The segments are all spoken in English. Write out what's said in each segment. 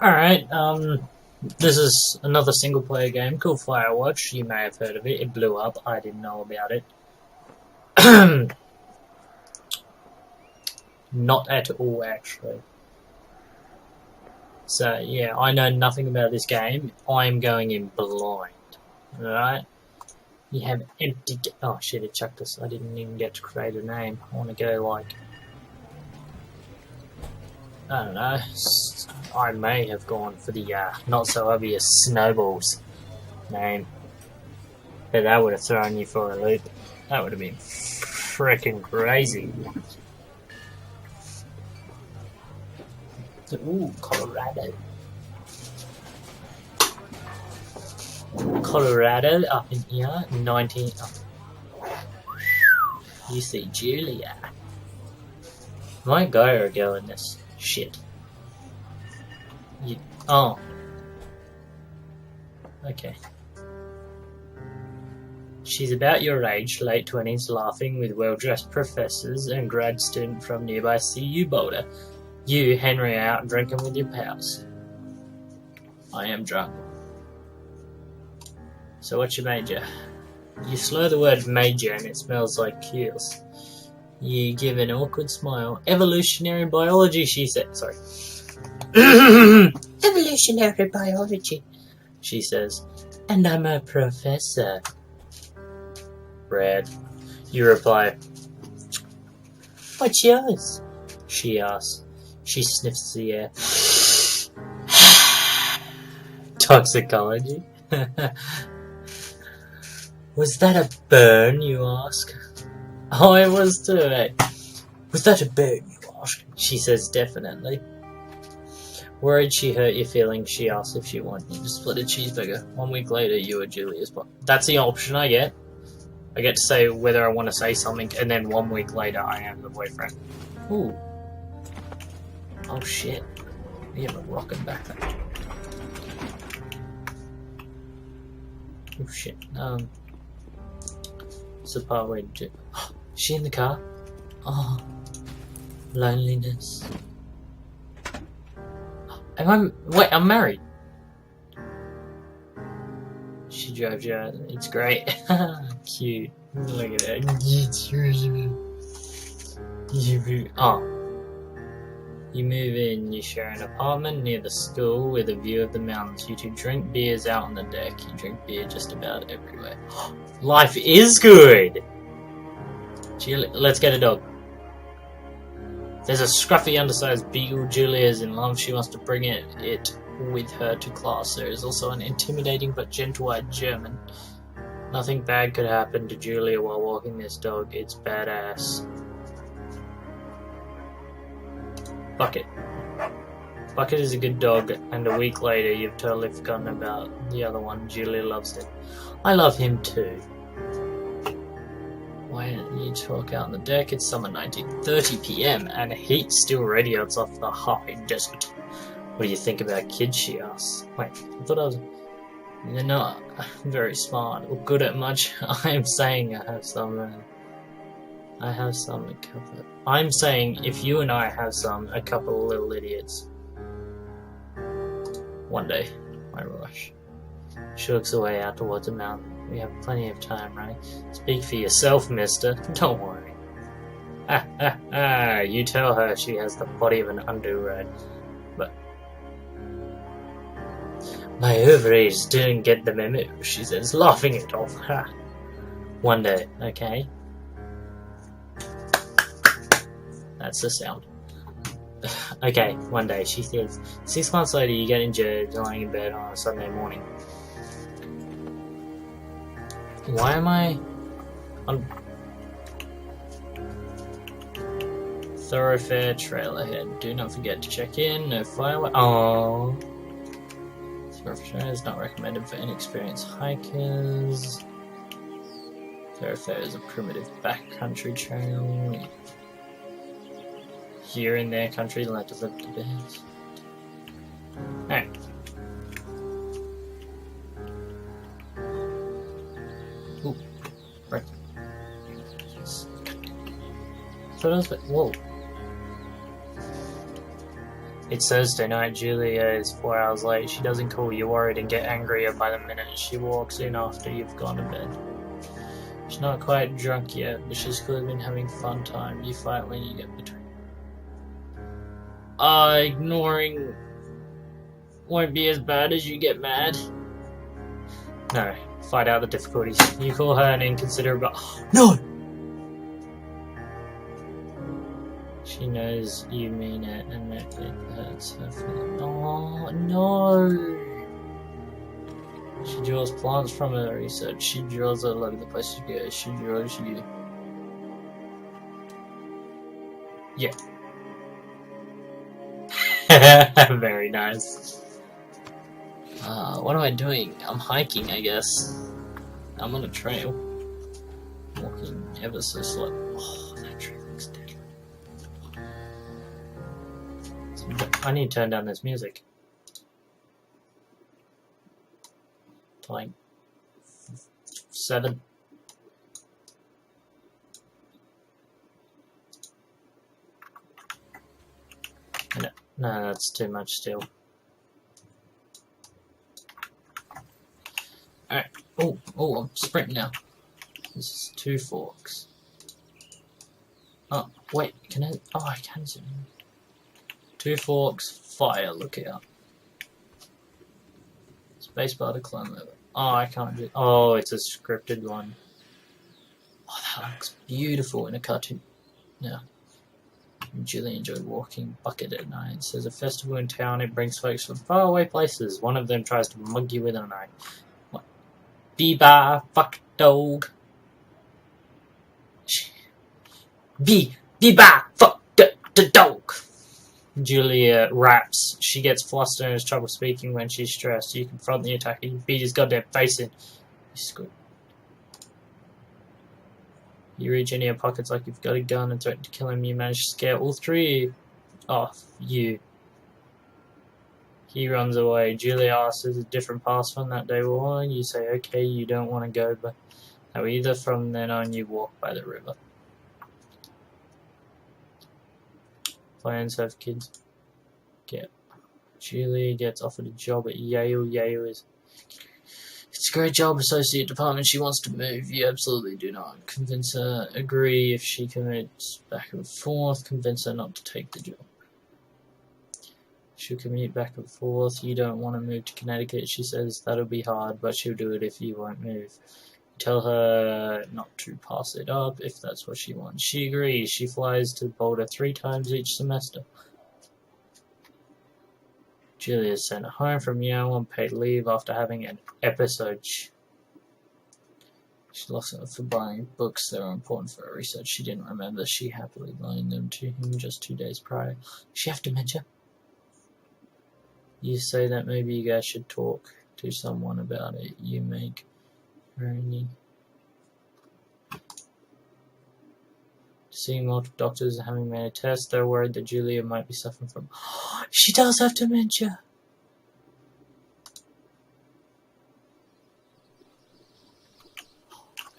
Alright, this is another single player game called Firewatch. You may have heard of it. It blew up. I didn't know about it. Not at all, actually. So, yeah, I know nothing about this game. I'm going in blind. Alright? You have empty... Oh, shit, it chucked us. I didn't even get to create a name. I want to go, like... I don't know. I may have gone for the not so obvious Snowballs name. But that would have thrown you for a loop. That would have been freaking crazy. Ooh, Colorado. Colorado up in here, 19. Oh. You see Julia. Am I a guy or a girl in this? Shit. Oh. Okay. She's about your age, late 20s, laughing with well-dressed professors and grad student from nearby CU Boulder. You, Henry, are out drinking with your pals. I am drunk. So what's your major? You slur the word major and it smells like keels. You give an awkward smile. Evolutionary biology, she said. Sorry. Evolutionary biology, she says. And I'm a professor. Brad. You reply. What's yours? She asks. She sniffs the air. Toxicology? Was that a burn, you ask? Oh, it was too, eh? Was that a burn, you ask? She says definitely. Worried she hurt your feelings, she asks if you want you to split a cheeseburger. 1 week later, you are Julia's boss. That's the option I get. I get to say whether I want to say something, and then 1 week later, I am the boyfriend. Ooh. Oh shit. We have a rockin' back there. Oh shit. So part way to... Is she in the car? Oh. Loneliness. Wait, I'm married. She drives you out. It's great. Cute. Look at that. Oh. You move in, you share an apartment near the school with a view of the mountains. You two drink beers out on the deck. You drink beer just about everywhere. Life is good! Julia, let's get a dog. There's a scruffy undersized beagle. Julia is in love. She wants to bring it with her to class. There is also an intimidating but gentle-eyed German. Nothing bad could happen to Julia while walking this dog. It's badass. Bucket. Bucket is a good dog, and a week later you've totally forgotten about the other one. Julia loves him. I love him too. Why don't you talk out on the deck? It's summer 19:30 p.m. and heat still radiates off the high desert. What do you think about kids? She asks. Wait, I thought I was... They're not very smart or good at much. I'm saying I have some a couple. I'm saying if you and I have a couple of little idiots. One day, I rush. She looks away out towards the mountain. We have plenty of time, right? Speak for yourself, mister. Don't worry. You tell her she has the body of an undergrad. But my ovaries didn't get the memo, she says, laughing it off. One day, okay? That's the sound. Okay, one day, she says. 6 months later, you get injured lying in bed on a Sunday morning. Why am I on thoroughfare trail ahead? Do not forget to check in. No fireworks. Oh, thoroughfare is not recommended for inexperienced hikers. Thoroughfare is a primitive backcountry trail. Here in their country, let us live to bears. Alright. Ooh, right. Yes. So that's whoa. It's Thursday night. Julia is 4 hours late. She doesn't call you worried and get angrier by the minute. She walks in after you've gone to bed. She's not quite drunk yet, but she's clearly been having a fun time. You fight when you get between. Ignoring won't be as bad as you get mad. No, fight out the difficulties. You call her an inconsiderate. No! She knows you mean it and that it hurts her feelings. Oh, no! She draws plants from her research. She draws all over the place she goes. She draws you. Yeah. Very nice. What am I doing? I'm hiking, I guess. I'm on a trail. Walking ever so slow. Oh, that tree looks dead. I need to turn down this music. To like 7. No, that's too much still. Alright. Oh, I'm sprinting now. This is 2 forks. Oh, wait, can I? Oh, I can zoom in. 2 forks, fire, look out. Spacebar to climb over. Oh, I can't do. Oh, it's a scripted one. Oh, that looks beautiful in a cartoon. Yeah. Julie enjoyed walking bucket at night. There's a festival in town. It brings folks from faraway places. One of them tries to mug you with a knife. What? Be-ba, fuck dog. Be-ba, fuck the dog. Julia raps. She gets flustered and has trouble speaking when she's stressed. You confront the attacker. You beat his goddamn face in. You squid. You reach into your pockets like you've got a gun and threaten to kill him. You manage to scare all 3 off you. He runs away. Julia asks, is a different pass from that day on? You say, okay, you don't want to go, but no, either. From then on, you walk by the river. Plans have kids. Julia gets offered a job at Yale. It's a great job, associate department. She wants to move. You absolutely do not. Convince her. Agree if she commutes back and forth. Convince her not to take the job. She'll commute back and forth. You don't want to move to Connecticut. She says that'll be hard, but she'll do it if you won't move. Tell her not to pass it up if that's what she wants. She agrees. She flies to Boulder 3 times each semester. Julia is sent home from Yale on paid leave after having an episode. She lost it for buying books that were important for her research. She didn't remember. She happily loaned them to him just 2 days prior. Does she have dementia? You say that maybe you guys should talk to someone about it. You make Ernie. Seeing multiple doctors and having made a test, they're worried that Julia might be suffering from. She does have dementia.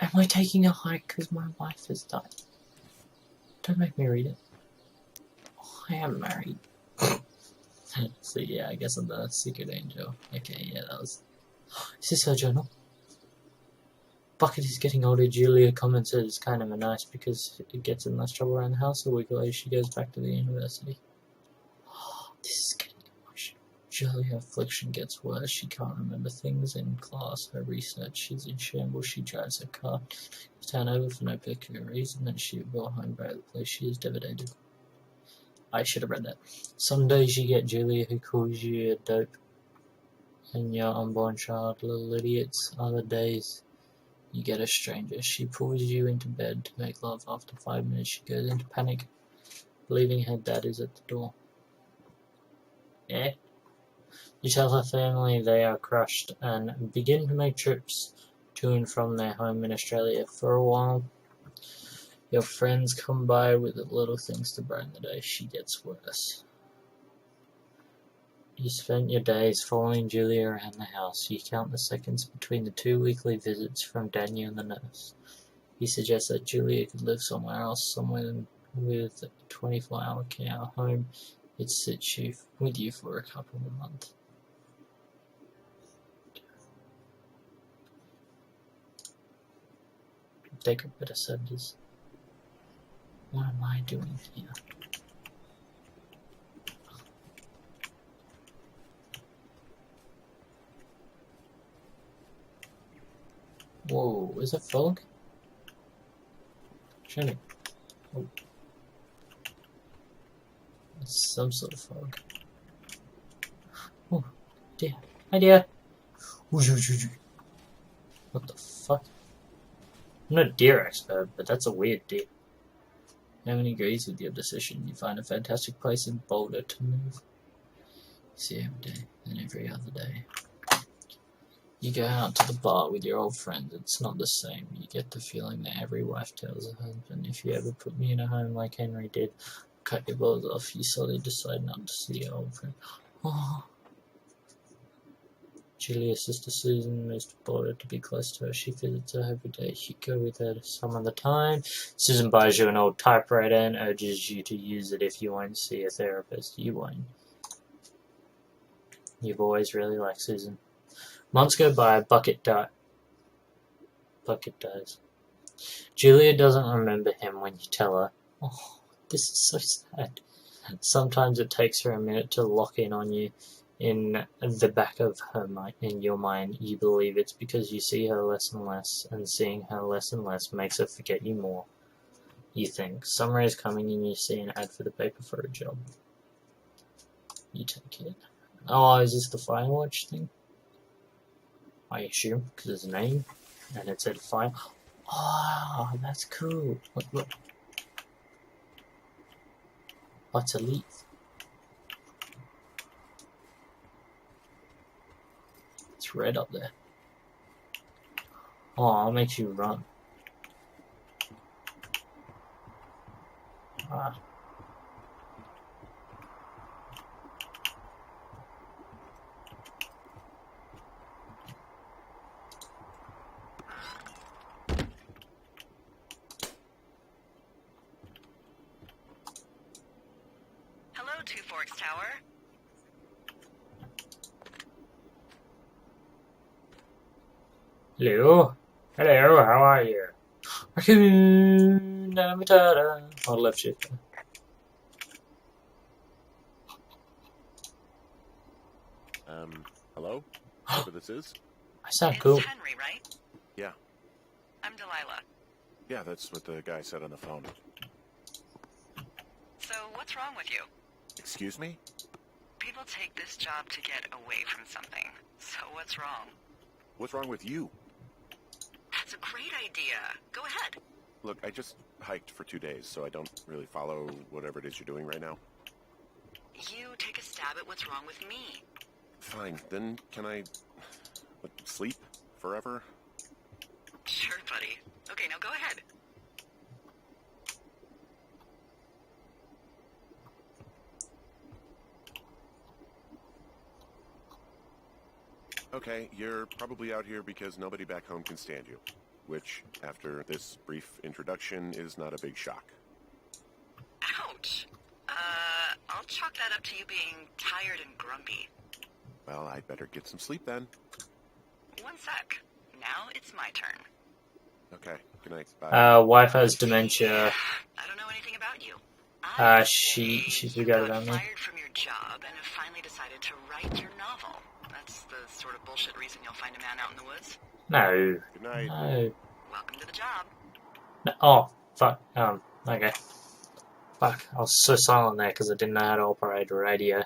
Am I taking a hike because my wife has died? Don't make me read it. Oh, I am married. So yeah, I guess I'm the secret angel. Okay, yeah, that was. Is this her journal? Bucket is getting older. Julia comments that it's kind of nice because it gets in less trouble around the house. A week later, she goes back to the university. This is getting emotional. Julia's affliction gets worse. She can't remember things in class. Her research is in shambles. She drives her car down over for no particular reason. Then she will go home by the place. She is devastated. I should have read that. Some days you get Julia who calls you a dope and your unborn child little idiots. Other days you get a stranger. She pulls you into bed to make love. After 5 minutes she goes into panic, believing her dad is at the door. Yeah? You tell her family they are crushed and begin to make trips to and from their home in Australia. For a while, your friends come by with little things to brighten the day. She gets worse. You spent your days following Julia around the house. You count the seconds between the 2 weekly visits from Daniel and the nurse. He suggests that Julia could live somewhere else, somewhere with a 24-hour care home It sits you with you for a couple of months. Take a bit of service. What am I doing here? Whoa, is it fog? Trying to... Oh. It's some sort of fog. Oh, dear. Hi, dear. What the fuck? I'm not a deer expert, but that's a weird deer. Hammond agrees with your decision. You find a fantastic place in Boulder to move. See every day and every other day. You go out to the bar with your old friends. It's not the same. You get the feeling that every wife tells her husband, if you ever put me in a home like Henry did, cut your balls off. You slowly decide not to see your old friend. Oh. Julia's sister Susan moves to Boulder to be close to her. She visits her every day. You go with her some of the time. Susan buys you an old typewriter and urges you to use it if you won't see a therapist. You won't. You've always really liked Susan. Months go by. Bucket dies. Julia doesn't remember him when you tell her. Oh, this is so sad. Sometimes it takes her a minute to lock in on you. In the back of her mind, in your mind, you believe it's because you see her less and less, and seeing her less and less makes her forget you more. You think. Summer is coming and you see an ad for the paper for a job. You take it. Oh, is this the Firewatch thing? I assume, because it's a name, and it said Fire. Oh, that's cool. Look. Oh, it's a leaf. It's red up there. Oh, it makes you run. Ah. Hello, Two Forks Tower. Hello, how are you? Oh, left shift. Hello? Whoever this is? I sound cool. It's Henry, right? Yeah. I'm Delilah. Yeah, that's what the guy said on the phone. So, what's wrong with you? Excuse me? People take this job to get away from something. So, what's wrong? What's wrong with you? That's a great idea. Go ahead. Look, I just hiked for 2 days, so I don't really follow whatever it is you're doing right now. You take a stab at what's wrong with me. Fine, then can I... sleep? Forever? Sure, buddy. Okay, now go ahead. Okay, you're probably out here because nobody back home can stand you. Which, after this brief introduction, is not a big shock. Ouch. I'll chalk that up to you being tired and grumpy. Well, I'd better get some sleep then. One sec. Now it's my turn. Okay, good night. Bye. Wife has dementia. I don't know anything about you. She forgot about me. Fired from your job and have finally decided to write your novel. That's the sort of bullshit reason you'll find a man out in the woods. No. Good night. No. Welcome to the job. No. Oh, fuck. Okay. Fuck. I was so silent there because I didn't know how to operate a radio.